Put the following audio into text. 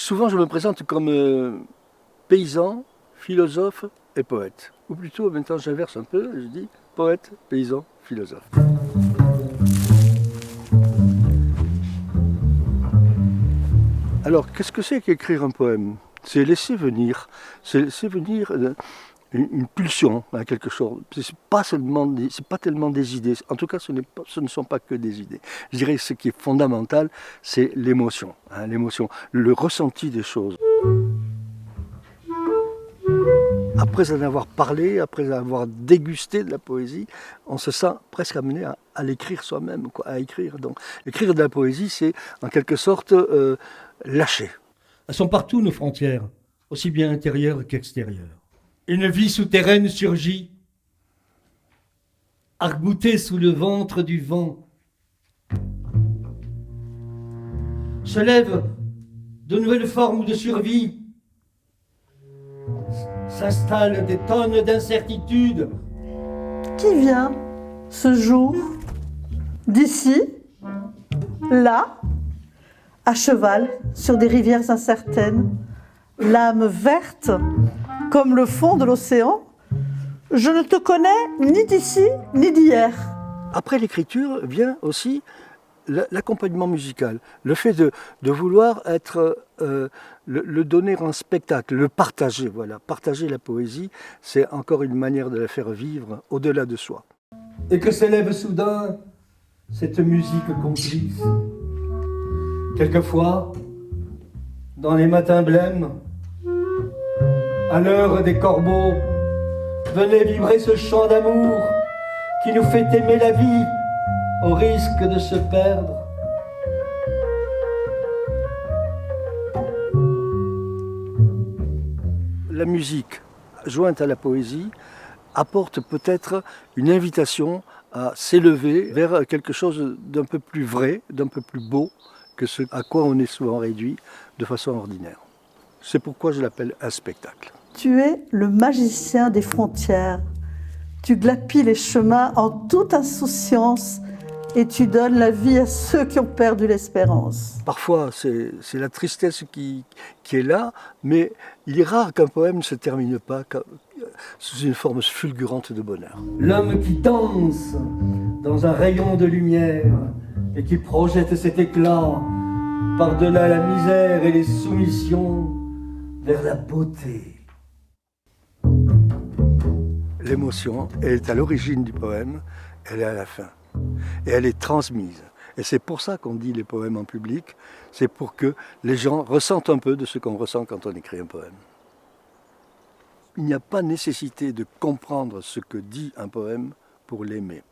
Souvent, je me présente comme paysan, philosophe et poète. Ou plutôt, maintenant, j'inverse un peu, je dis poète, paysan, philosophe. Alors, qu'est-ce que c'est qu'écrire un poème? C'est laisser venir, une pulsion à quelque chose. C'est pas tellement des idées. En tout cas, ce ne sont pas que des idées. Je dirais que ce qui est fondamental, c'est l'émotion, l'émotion, le ressenti des choses. Après en avoir parlé, après avoir dégusté de la poésie, on se sent presque amené à l'écrire soi-même, à écrire. Donc, écrire de la poésie, c'est en quelque sorte lâcher. Elles sont partout nos frontières, aussi bien intérieures qu'extérieures. Une vie souterraine surgit, arc-boutée sous le ventre du vent. Se lèvent de nouvelles formes de survie, s'installent des tonnes d'incertitudes. Qui vient ce jour, d'ici, là, à cheval, sur des rivières incertaines, l'âme verte comme le fond de l'océan? Je ne te connais ni d'ici ni d'hier. Après l'écriture vient aussi l'accompagnement musical, le fait de vouloir être, le donner en spectacle, le partager. Voilà. Partager la poésie, c'est encore une manière de la faire vivre au-delà de soi. Et que s'élève soudain cette musique complice. Quelquefois, dans les matins blêmes, à l'heure des corbeaux, venait vibrer ce chant d'amour qui nous fait aimer la vie au risque de se perdre. La musique, jointe à la poésie, apporte peut-être une invitation à s'élever vers quelque chose d'un peu plus vrai, d'un peu plus beau que ce à quoi on est souvent réduit de façon ordinaire. C'est pourquoi je l'appelle un spectacle. Tu es le magicien des frontières. Tu glapis les chemins en toute insouciance et tu donnes la vie à ceux qui ont perdu l'espérance. Parfois, c'est la tristesse qui est là, mais il est rare qu'un poème ne se termine pas sous une forme fulgurante de bonheur. L'homme qui danse dans un rayon de lumière et qui projette cet éclat par-delà la misère et les soumissions vers la beauté. L'émotion est à l'origine du poème, elle est à la fin. Et elle est transmise. Et c'est pour ça qu'on dit les poèmes en public, c'est pour que les gens ressentent un peu de ce qu'on ressent quand on écrit un poème. Il n'y a pas nécessité de comprendre ce que dit un poème pour l'aimer.